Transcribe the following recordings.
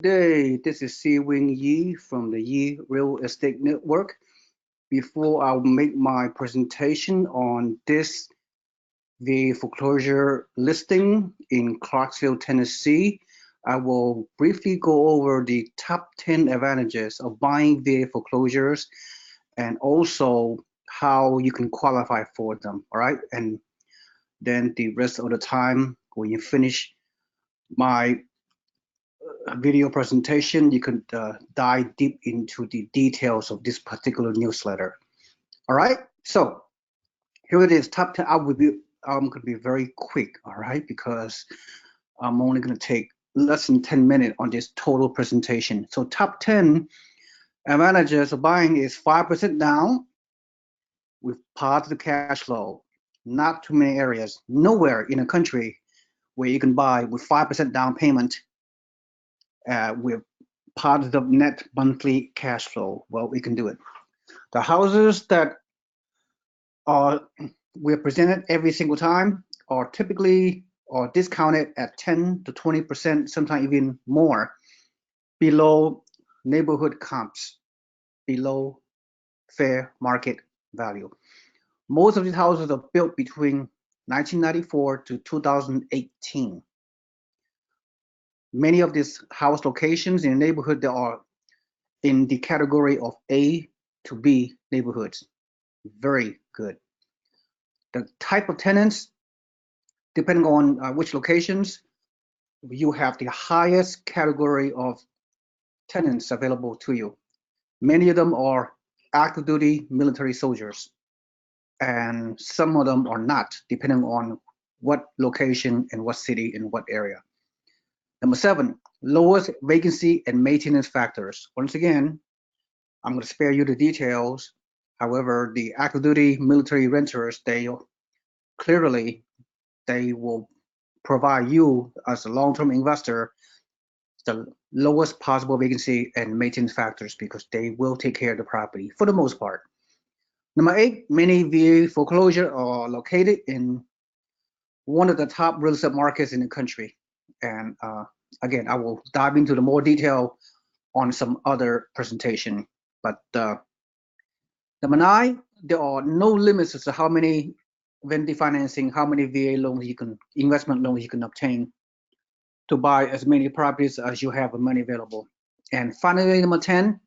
Hey, this is Seewing Yee from the Yee Real Estate Network. Before I make my presentation on this VA foreclosure listing in Clarksville, Tennessee, I will briefly go over the top 10 advantages of buying VA foreclosures and also how you can qualify for them. All right. And then the rest of the time, when you finish my video presentation, you can dive deep into the details of this particular newsletter. All right, so here it is, top 10. I'm going to be very quick, all right, because I'm only going to take less than 10 minutes on this total presentation. So top 10 advantages of buying is 5% down with positive cash flow. Not too many areas, nowhere in the country where you can buy with 5% down payment with positive net monthly cash flow. Well, we can do it. The houses that are we're presented every single time are typically or discounted at 10 to 20%, sometimes even more, below neighborhood comps, below fair market value. Most of these houses are built between 1994 to 2018. Many of these house locations in the neighborhood that are in the category of A to B neighborhoods. Very good. The type of tenants, depending on which locations, you have the highest category of tenants available to you. Many of them are active duty military soldiers, and some of them are not, depending on what location and what city and what area. Number 7, lowest vacancy and maintenance factors. Once again, I'm going to spare you the details. However, the active duty military renters, clearly they will provide you as a long-term investor the lowest possible vacancy and maintenance factors because they will take care of the property for the most part. Number 8, many VA foreclosure are located in one of the top real estate markets in the country. And again, I will dive into the more detail on some other presentation. But number 9, there are no limits as to how many Vendee Financing, how many VA loans investment loans you can obtain to buy as many properties as you have money available. And finally, number 10,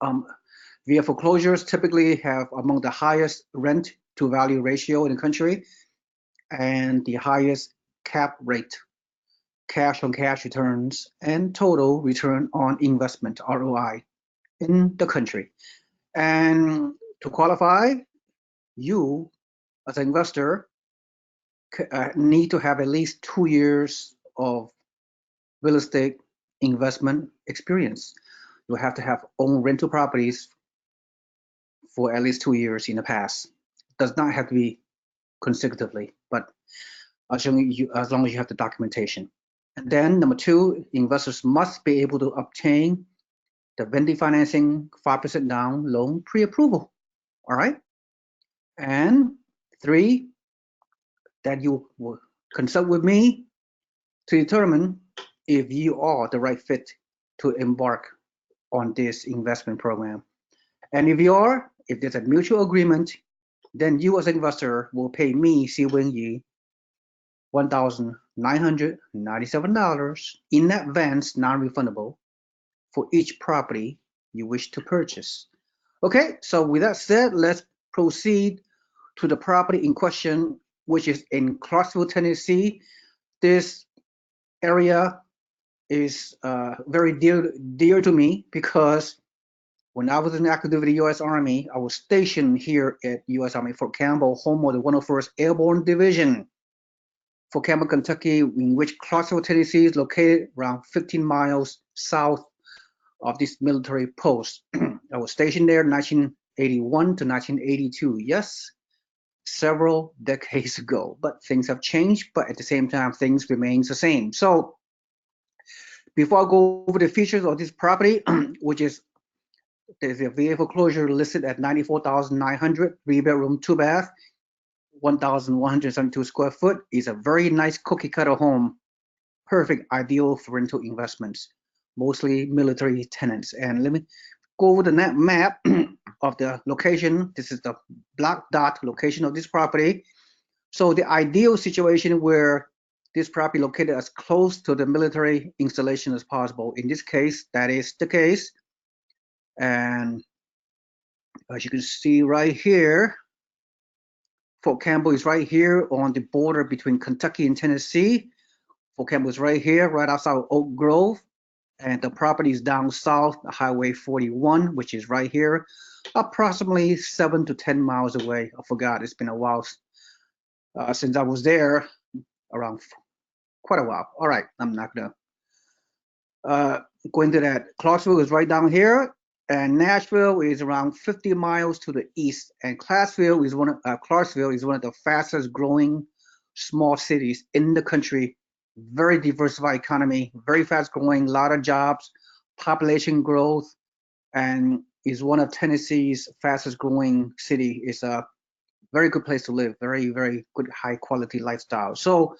VA foreclosures typically have among the highest rent to value ratio in the country and the highest cap rate, cash on cash returns, and total return on investment, ROI, in the country. And to qualify, you as an investor need to have at least 2 years of real estate investment experience. You have to have owned rental properties for at least 2 years in the past. It does not have to be consecutively, but as long as you have the documentation. And then number 2, investors must be able to obtain the Vendee Financing 5% down loan pre-approval. All right. And 3, that you will consult with me to determine if you are the right fit to embark on this investment program. And if you are, if there's a mutual agreement, then you as an investor will pay me, Seewing Yee, $1,997 in advance, non-refundable, for each property you wish to purchase. Okay, so with that said, let's proceed to the property in question, which is in Clarksville, Tennessee. This area is very dear to me because when I was in active duty U.S. Army, I was stationed here at U.S. Army Fort Campbell, home of the 101st Airborne Division, Fort Campbell, Kentucky, in which Clarksville, Tennessee is located around 15 miles south of this military post. I was stationed there 1981 to 1982. Yes, several decades ago, but things have changed, but at the same time, things remain the same. So before I go over the features of this property, which is there's a VA foreclosure listed at $94,900, 3-bedroom, 2-bath, 1,172 square foot, is a very nice cookie cutter home, perfect, ideal for rental investments. mostly military tenants. And let me go over the map of the location. This is the black dot location of this property. So the ideal situation where this property located as close to the military installation as possible. In this case, that is the case. And as you can see right here, Fort Campbell is right here on the border between Kentucky and Tennessee. Fort Campbell is right here, right outside Oak Grove. And the property is down south, Highway 41, which is right here, approximately 7 to 10 miles away. I forgot, it's been a while since I was there, around quite a while. All right, I'm not gonna go into that. Clarksville is right down here, and Nashville is around 50 miles to the east. And Clarksville is one of the fastest growing small cities in the country. Very diversified economy, very fast growing, a lot of jobs, population growth, and is one of Tennessee's fastest growing city. It's a very good place to live, very, very good high quality lifestyle. So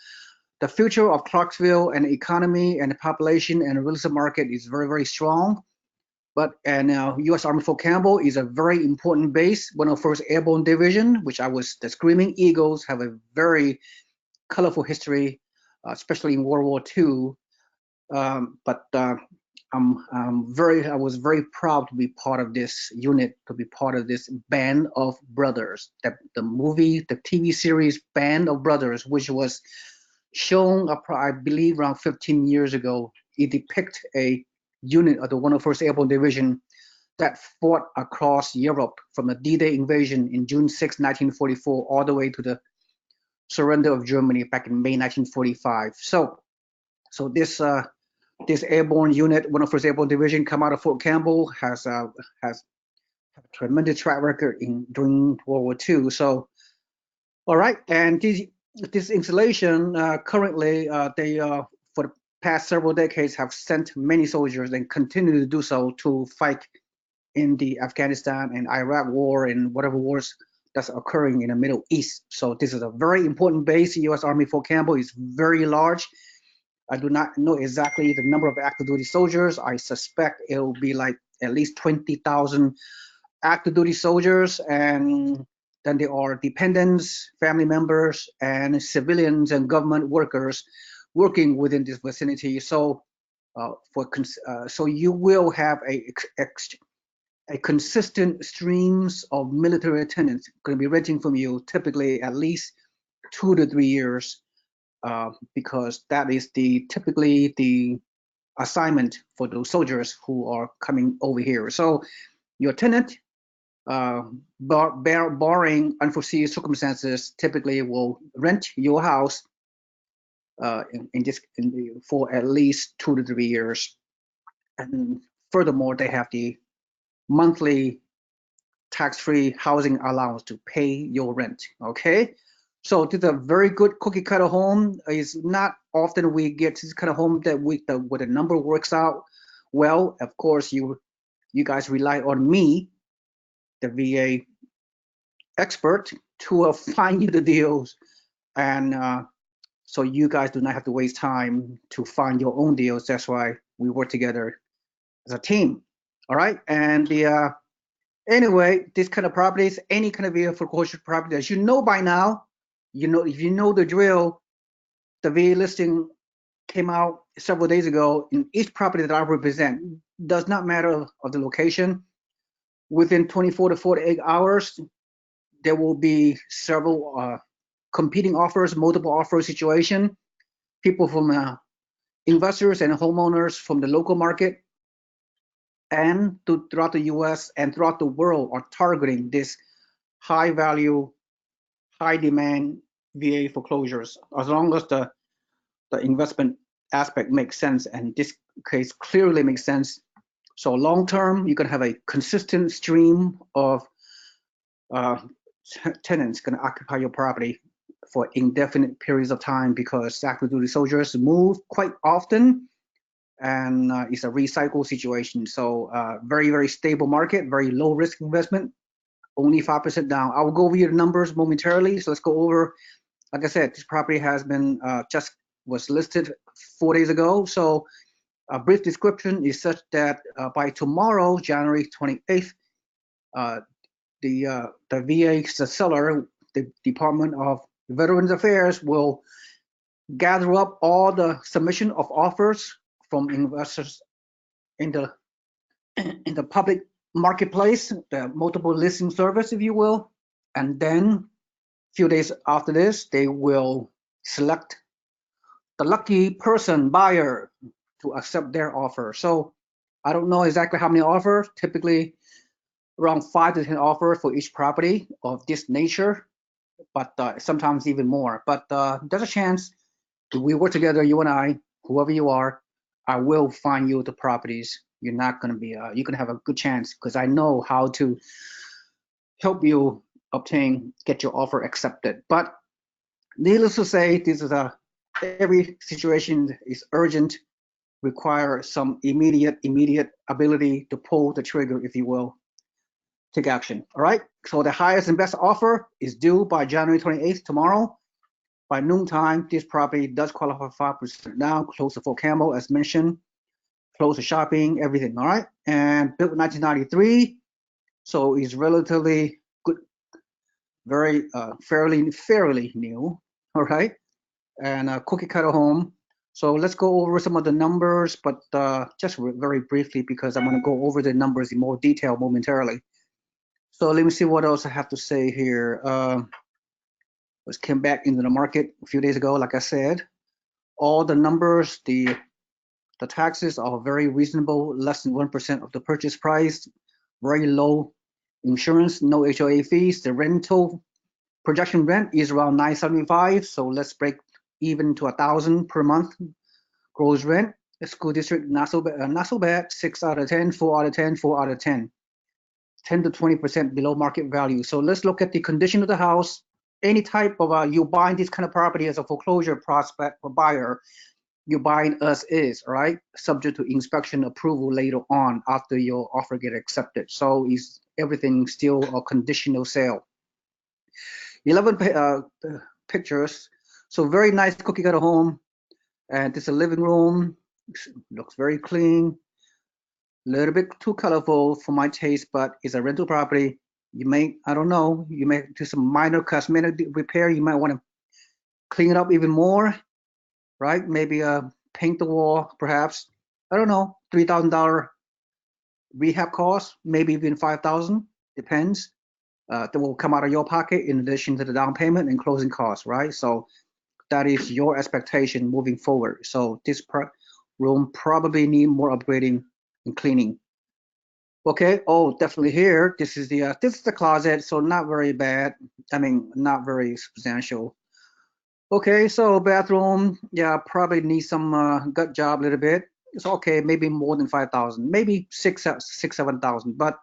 the future of Clarksville and the economy and the population and the real estate market is very, very strong. U.S. Army Fort Campbell is a very important base, one of the first airborne division, the Screaming Eagles have a very colorful history, especially in World War II. I was very proud to be part of this unit, to be part of this Band of Brothers. The TV series Band of Brothers, which was shown, I believe, around 15 years ago. It depicts a unit of the 101st Airborne Division that fought across Europe from the D-Day invasion in June 6, 1944, all the way to the surrender of Germany back in May 1945. So this airborne unit, 101st Airborne Division, come out of Fort Campbell, has a tremendous track record during World War II. So, all right, and this installation currently, they for the past several decades have sent many soldiers and continue to do so to fight in the Afghanistan and Iraq war and whatever wars that's occurring in the Middle East. So this is a very important base. U.S. Army Fort Campbell is very large. I do not know exactly the number of active duty soldiers. I suspect it will be like at least 20,000 active duty soldiers, and then there are dependents, family members, and civilians and government workers working within this vicinity. So, so you will have a consistent streams of military attendants going to be renting from you, typically at least 2 to 3 years, because that is typically the assignment for those soldiers who are coming over here. So your tenant, barring unforeseen circumstances, typically will rent your house for at least 2 to 3 years. And furthermore, they have the monthly tax-free housing allowance to pay your rent. Okay, so this is a very good cookie cutter home. It's not often we get this kind of home that where the number works out well. Of course, you guys rely on me, the VA expert, to find you the deals, and so you guys do not have to waste time to find your own deals. That's why we work together as a team. All right, and anyway, this kind of properties, any kind of VA foreclosure property, as you know by now, if you know the drill, the VA listing came out several days ago. In each property that I represent, does not matter of the location, within 24 to 48 hours, there will be several competing offers, multiple offer situation. People from investors and homeowners from the local market and throughout the US and throughout the world are targeting this high value, high demand VA foreclosures, as long as the investment aspect makes sense, and this case clearly makes sense. So long term, you can have a consistent stream of tenants going to occupy your property for indefinite periods of time, because active duty soldiers move quite often, and it's a recycle situation. So very, very stable market, very low risk investment, only 5% down. I will go over your numbers momentarily. So let's go over, like I said, this property has been just was listed 4 days ago. So A brief description is such that by tomorrow, January 28th, the VA, the seller, the Department of Veterans Affairs will gather up all the submission of offers from investors in the in the public marketplace, the multiple listing service, if you will, and then a few days after this, they will select the lucky person buyer to accept their offer. So I don't know exactly how many offers, typically around 5 to 10 offers for each property of this nature, but sometimes even more. But there's a chance if we work together, you and I, whoever you are, I will find you the properties. You're not going to be, you can have a good chance because I know how to help you get your offer accepted. But needless to say, this is every situation is urgent, require some immediate ability to pull the trigger, if you will, take action. All right. So the highest and best offer is due by January 28th, tomorrow. By noontime, this property does qualify for 5% now, close to Fort Campbell, as mentioned, close to shopping, everything. All right. And built in 1993. So it's relatively good, very fairly new. All right. And a cookie cutter home. So let's go over some of the numbers, but just very briefly because I'm going to go over the numbers in more detail momentarily. So let me see what else I have to say here. Just came back into the market a few days ago, like I said. All the numbers, the taxes are very reasonable, less than 1% of the purchase price, very low insurance, no HOA fees. The rental projection rent is around $975, so let's break even to $1,000 per month gross rent. The school district, not so bad, 6 out of 10, 4 out of 10, 4 out of 10. 10 to 20% below market value. So let's look at the condition of the house. Any type of you buying this kind of property as a foreclosure prospect or buyer, you're buying as is, right? Subject to inspection approval later on after your offer get accepted. So is everything still a conditional sale? 11 pictures. So very nice cookie cutter home. And this is a living room. Looks very clean. A little bit too colorful for my taste, but it's a rental property. You may, I don't know, you may do some minor cosmetic repair. You might want to clean it up even more, right? Maybe paint the wall, perhaps. I don't know, $3,000 rehab cost, maybe even $5,000, depends. That will come out of your pocket in addition to the down payment and closing costs, right? So that is your expectation moving forward. So this room probably need more upgrading and cleaning. Okay. Oh, definitely here. This is the closet, so not very bad. I mean, not very substantial. Okay, so bathroom, yeah, probably needs some gut job a little bit. It's okay, maybe more than 5,000, maybe 7,000. But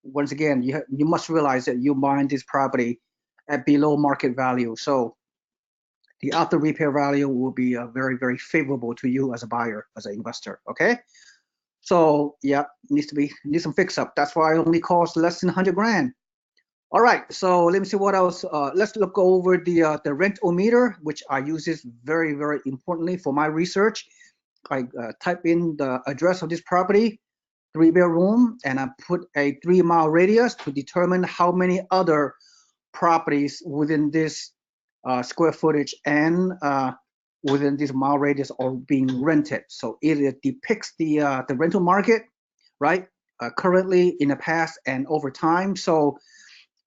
once again, you must realize that you're buying this property at below market value. So the after repair value will be very favorable to you as a buyer, as an investor. Okay. So yeah, needs some fix up. That's why it only costs less than 100 grand. All right, so let me see what else. Let's look over the rent-o-meter, which I use this very importantly for my research. I type in the address of this property, 3-bedroom, and I put a 3-mile radius to determine how many other properties within this square footage and within this mile radius are being rented. So it depicts the rental market, right? Currently, in the past, and over time. So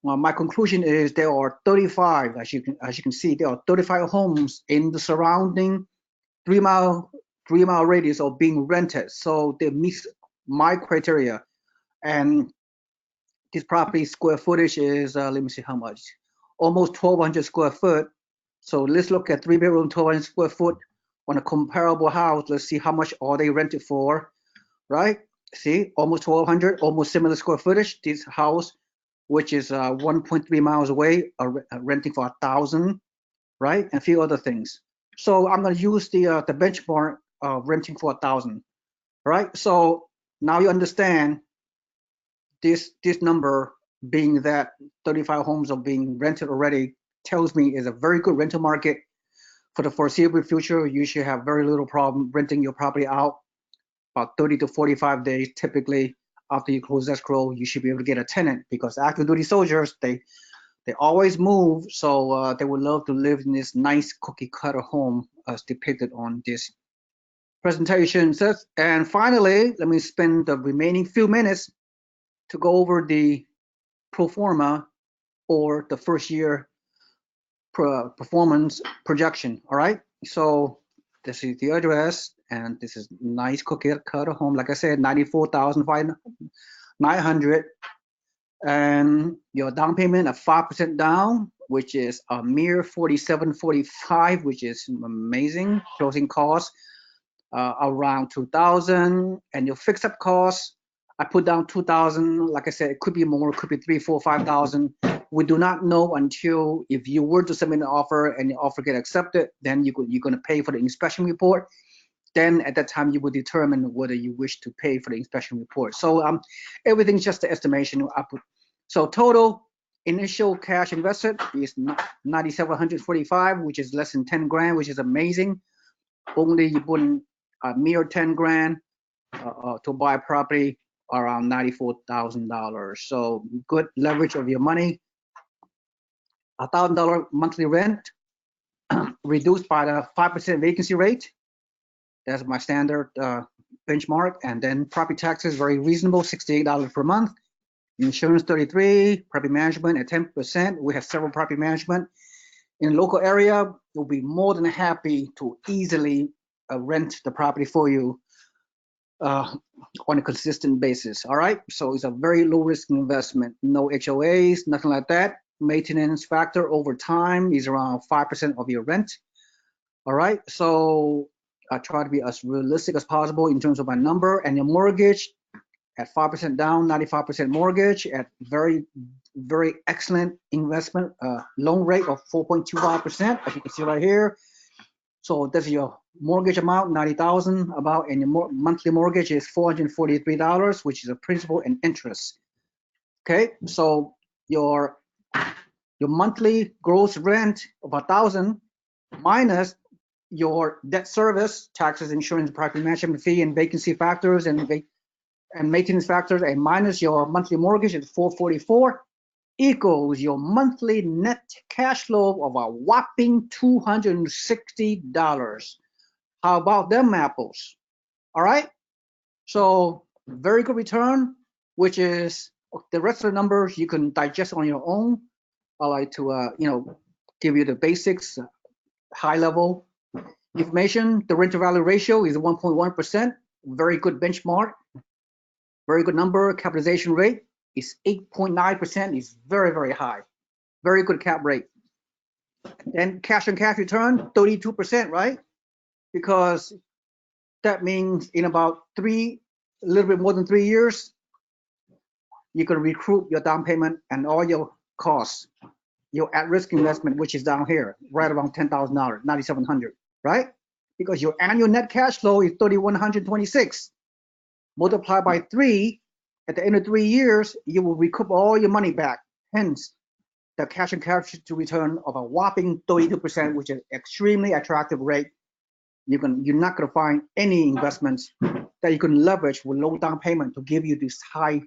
my conclusion is there are 35, as you can see, there are 35 homes in the surrounding 3-mile radius of being rented. So they meet my criteria. And this property square footage is, let me see how much, almost 1,200 square foot. So let's look at 3-bedroom, 1,200 square foot on a comparable house. Let's see how much are they rented for, right? See, almost 1,200, almost similar square footage. This house, which is 1.3 miles away, renting for 1,000, right? And a few other things. So I'm going to use the benchmark of renting for 1,000, right? So now you understand this number being that 35 homes are being rented already tells me is a very good rental market for the foreseeable future. You should have very little problem renting your property out about 30 to 45 days typically after you close escrow, you should be able to get a tenant, because active duty soldiers, they always move, so they would love to live in this nice cookie cutter home as depicted on this presentation. And finally, let me spend the remaining few minutes to go over the pro forma or the first year performance projection. All right, so this is the address, and this is nice cookie cutter home. Like I said, 94,900, and your down payment of 5% down, which is a mere 47.45, which is amazing. Closing costs around 2,000, and your fixed up costs, I put down 2,000. Like I said, it could be more, it could be 3, 4, 5,000. We do not know until if you were to submit an offer and your offer get accepted, then you're going to pay for the inspection report. Then at that time you will determine whether you wish to pay for the inspection report. So everything's just the estimation. So total initial cash invested is 9,745, which is less than 10 grand, which is amazing. Only you put in a mere 10 grand to buy property around $94,000. So good leverage of your money. $1,000 monthly rent reduced by the 5% vacancy rate. That's my standard benchmark. And then property taxes, very reasonable, $68 per month. Insurance 33, property management at 10%. We have several property management in the local area. We'll be more than happy to easily rent the property for you on a consistent basis. All right, so it's a very low risk investment. No HOAs, nothing like that. Maintenance factor over time is around 5% of your rent. All right, so I try to be as realistic as possible in terms of my number. And your mortgage at 5% down, 95% mortgage at very, very excellent investment loan rate of 4.25%, as you can see right here. So that's your mortgage amount, 90,000 about, and your monthly mortgage is $443, which is a principal and interest. Okay, so your monthly gross rent of 1,000 minus your debt service, taxes, insurance, property management fee, and vacancy factors and maintenance factors, and minus your monthly mortgage at 444 equals your monthly net cash flow of a whopping $260. How about them apples? All right, so very good return, which is the rest of the numbers you can digest on your own. I like to give you the basics, high level information. The rent to value ratio is 1.1%, very good benchmark, very good number. Capitalization rate is 8.9%, is very, very high, very good cap rate. And cash on cash return 32%, right? Because that means in about a little bit more than 3 years, you can recoup your down payment and all your costs, your at-risk investment, which is down here, right around $10,000, $9,700, right? Because your annual net cash flow is $3,126. Multiplied by 3, at the end of 3 years, you will recoup all your money back. Hence, the cash and cash to return of a whopping 32%, which is extremely attractive rate. You're not going to find any investments that you can leverage with low down payment to give you this high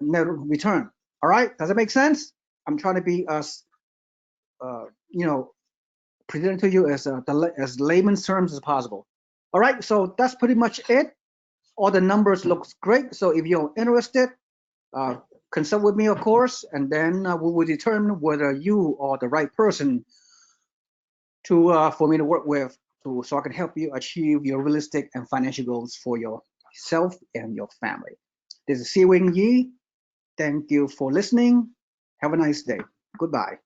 net return. All right, does it make sense? I'm trying to be as present to you as layman's terms as possible. All right, so that's pretty much it. All the numbers looks great. So if you're interested, consult with me, of course, and then we will determine whether you are the right person for me to work with, so I can help you achieve your realistic and financial goals for yourself and your family. This is Seewing Yee. Thank you for listening. Have a nice day. Goodbye.